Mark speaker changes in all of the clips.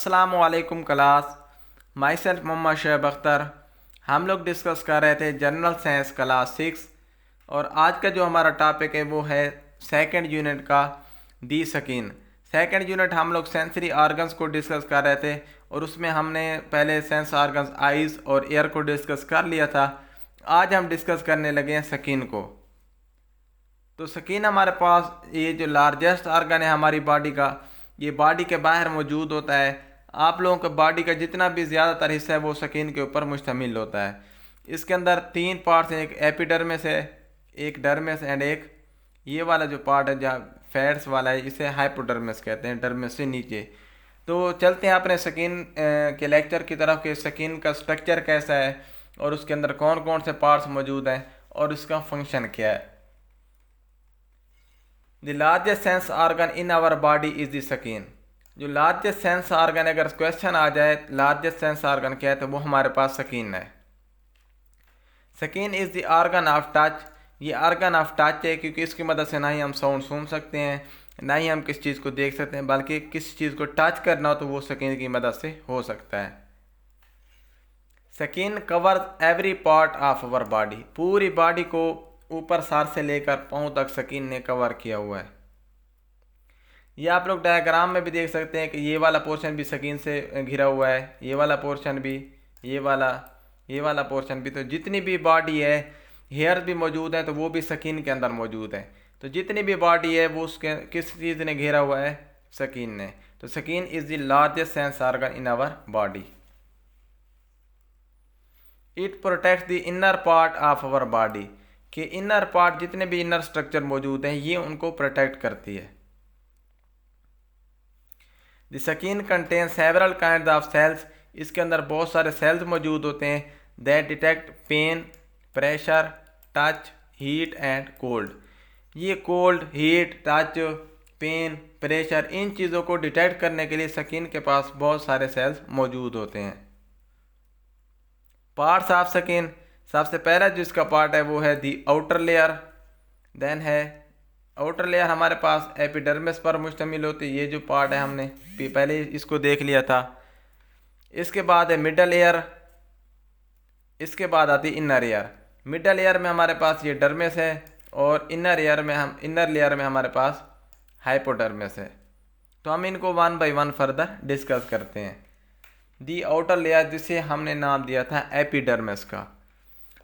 Speaker 1: अस्सलामुअलैकुम class. Myself Mohammad Shoaib Akhtar. हम लोग डिस्कस कर रहे थे जनरल साइंस क्लास 6 और आज का जो हमारा टॉपिक है वो है सेकंड यूनिट का दी स्किन। सेकंड यूनिट हम लोग सेंसरी ऑर्गन्स को डिस्कस कर रहे थे और उसमें हमने पहले सेंस ऑर्गन्स आइज़ और एयर को डिस्कस कर लिया था। आज हम डिस्कस करने लगे हैं स्किन को। तो स्किन हमारे पास ये जो लार्जेस्ट ऑर्गन है हमारी बॉडी का, ये बॉडी के बाहर मौजूद होता है। आप लोगों के बॉडी का जितना भी ज़्यादातर हिस्सा है वो स्किन के ऊपर मुश्तमिल होता है। इसके अंदर 3 पार्ट्स हैं, एक एपिडर्मिस है, एक डर्मिस एंड एक ये वाला जो पार्ट है जहाँ फैट्स वाला है इसे हाइपोडर्मिस कहते हैं, डर्मिस से नीचे। तो चलते हैं अपने स्किन के लेक्चर की तरफ कि स्किन का स्ट्रक्चर कैसा है और उसके अंदर कौन कौन से पार्ट्स मौजूद हैं और उसका फंक्शन क्या है। The largest sense organ in our body is the skin. जो लार्जेस्ट सेंस ऑर्गन, अगर क्वेश्चन आ जाए लार्जेस्ट सेंस ऑर्गन क्या है तो वो हमारे पास स्किन है। Skin is the organ of touch. ये ऑर्गन ऑफ टच है क्योंकि इसकी मदद से ना ही हम साउंड सुन सकते हैं ना ही हम किस चीज़ को देख सकते हैं, बल्कि किस चीज़ को टच करना हो तो वो स्किन की मदद से हो सकता है। Skin covers every part of our body. पूरी बॉडी को ऊपर सर से लेकर पाँव तक स्किन ने कवर किया हुआ है। ये आप लोग डायग्राम में भी देख सकते हैं कि ये वाला पोर्शन भी स्किन से घिरा हुआ है, ये वाला पोर्शन भी, ये वाला पोर्शन भी। तो जितनी भी बॉडी है, हेयर भी मौजूद है तो वो भी स्किन के अंदर मौजूद है। तो जितनी भी बॉडी है वो उसके किस चीज़ ने घेरा हुआ है? स्किन ने। तो skin is the largest sense organ in our body. It protects the inner part of our body. कि इनर पार्ट जितने भी इनर स्ट्रक्चर मौजूद हैं ये उनको प्रोटेक्ट करती है। The skin contain several kind of cells. इसके अंदर बहुत सारे सेल्स मौजूद होते हैं that detect pain, pressure, touch, heat and cold. ये cold, heat, touch, pain, pressure इन चीज़ों को डिटेक्ट करने के लिए स्किन के पास बहुत सारे सेल्स मौजूद होते हैं। पार्ट्स ऑफ स्किन, सबसे पहला जो इसका पार्ट है वो है दी आउटर लेयर। देन है आउटर लेयर हमारे पास एपिडर्मिस पर मुश्तमिल होती है। ये जो पार्ट है हमने पहले इसको देख लिया था। इसके बाद है मिडल लेयर, इसके बाद आती है इनर लेयर। मिडल लेयर में हमारे पास ये डर्मिस है और इनर लेयर में हमारे पास हाइपोडर्मिस है। तो हम इनको 1 बाय 1 फर्दर डिस्कस करते हैं। दी आउटर लेयर जिसे हमने नाम दिया था एपिडर्मिस का।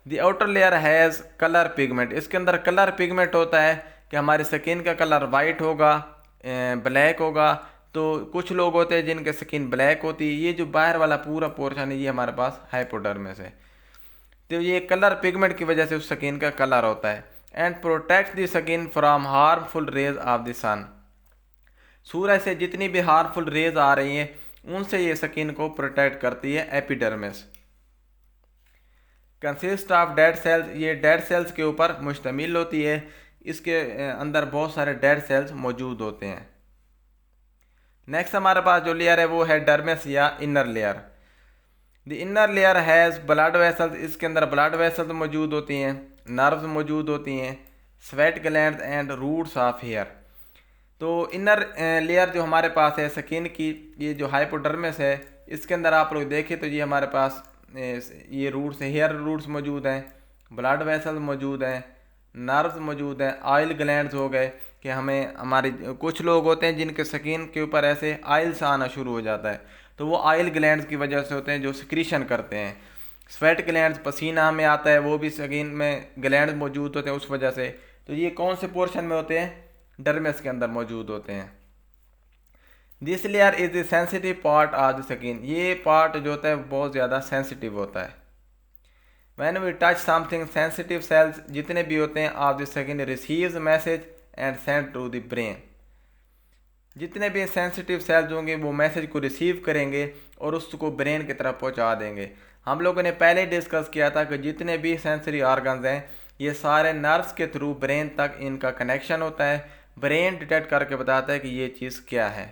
Speaker 1: The outer layer has colour pigment. इसके अंदर कलर पिगमेंट होता है कि हमारी स्किन का कलर वाइट होगा, ब्लैक होगा। तो कुछ लोग होते हैं जिनके स्किन ब्लैक होती है। ये जो बाहर वाला पूरा पोर्शन है ये हमारे पास हाइपोडर्मिस है। तो ये कलर पिगमेंट की वजह से उस स्किन का कलर होता है। And protect the skin from harmful rays of the sun. सूरज से जितनी भी हार्मफुल रेज आ रही हैं उनसे ये स्किन को प्रोटेक्ट करती है epidermis. Consist of dead cells. ये डेड सेल्स के ऊपर मुश्तमिल होती है। इसके अंदर बहुत सारे डेड सेल्स मौजूद होते हैं। नेक्स्ट हमारे पास जो लेयर है वो है डर्मिस या inner layer. The inner layer has blood vessels. इसके अंदर ब्लड वेसल्स मौजूद होती हैं, नर्व्स मौजूद होती हैं, sweat glands and roots of hair. तो इनर लेयर जो हमारे पास है स्किन की, ये जो हाइपोडर्मिस है इसके अंदर आप लोग देखें तो ये हमारे पास ये रूट्स, हेयर रूट्स मौजूद हैं, ब्लड वेसल्स मौजूद हैं, नर्व्स मौजूद हैं, ऑयल ग्लैंड्स हो गए कि हमें हमारी कुछ लोग होते हैं जिनके स्किन के ऊपर ऐसे ऑयल्स आना शुरू हो जाता है तो वो ऑयल ग्लैंड्स की वजह से होते हैं जो सिक्रीशन करते हैं। स्वेट ग्लैंड्स, पसीना हमें आता है, वो भी स्किन में ग्लैंड्स मौजूद होते हैं उस वजह से। तो ये कौन से पोर्शन में होते हैं? डर्मिस के अंदर मौजूद होते हैं। This layer is the sensitive part of the skin. ये पार्ट जो होता है बहुत ज़्यादा सेंसिटिव होता है। When we touch something, sensitive cells जितने भी होते हैं of the skin receives message and send to the brain. जितने भी सेंसिटिव सेल्स होंगे वो मैसेज को रिसीव करेंगे और उसको ब्रेन की तरफ पहुंचा देंगे। हम लोगों ने पहले डिस्कस किया था कि जितने भी सेंसरी ऑर्गन्स हैं ये सारे नर्व्स के थ्रू ब्रेन तक इनका कनेक्शन होता है। ब्रेन डिटेक्ट करके बताता है कि ये चीज़ क्या है।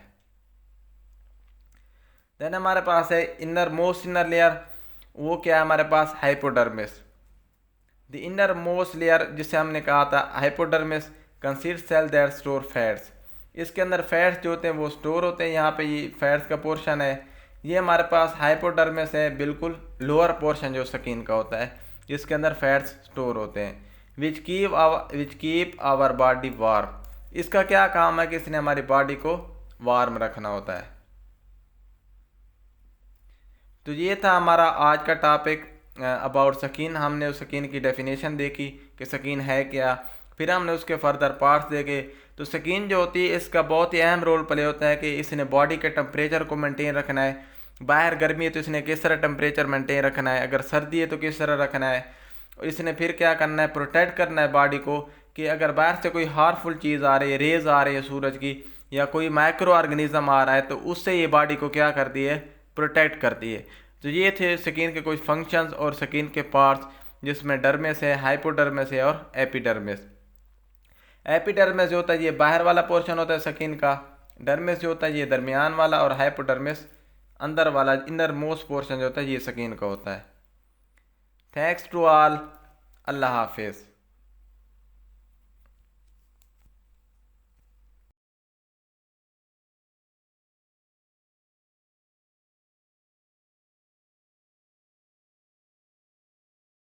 Speaker 1: देन हमारे पास है इनर मोस्ट इनर लेयर। वो क्या है हमारे पास? Hypodermis. The inner most layer जिसे हमने कहा था hypodermis consist cell that store fats. इसके अंदर फैट्स जो होते हैं वो स्टोर होते हैं। यहाँ पे ये फैट्स का पोर्शन है। ये हमारे पास हाइपोडर्मिस है, बिल्कुल लोअर पोर्शन जो स्किन का होता है, जिसके अंदर फैट्स स्टोर होते हैं। Which keep our body warm. इसका क्या काम है कि इसने हमारी बॉडी को वार्म रखना होता है। तो ये था हमारा आज का टॉपिक अबाउट स्किन। हमने उस स्किन की डेफिनेशन देखी कि स्किन है क्या, फिर हमने उसके फर्दर पार्ट्स देखे। तो स्किन जो होती है इसका बहुत ही अहम रोल प्ले होता है कि इसने बॉडी के टेम्परेचर को मेंटेन रखना है। बाहर गर्मी है तो इसने किस तरह टेम्परेचर मेंटेन रखना है, अगर सर्दी है तो किस तरह रखना है, और इसने फिर क्या करना है, प्रोटेक्ट करना है बॉडी को कि अगर बाहर से कोई हार्मफुल चीज़ आ रही है, रेज आ रही है सूरज की, या कोई माइक्रो ऑर्गेनिज्म आ रहा है, तो उससे ये बॉडी को क्या करती है, प्रोटेक्ट करती है। तो ये थे स्किन के कुछ फंक्शंस और स्किन के पार्ट्स, जिसमें डर्मिस है, हाइपोडर्मिस है और एपिडर्मिस। एपिडर्मिस जो होता है ये बाहर वाला पोर्शन होता है स्किन का, डर्मिस जो होता है ये दरमियान वाला, और हाइपोडर्मिस अंदर वाला इनर मोस्ट पोर्शन जो होता है ये स्किन का होता है। थैंक्स टू ऑल, अल्लाह हाफिज़।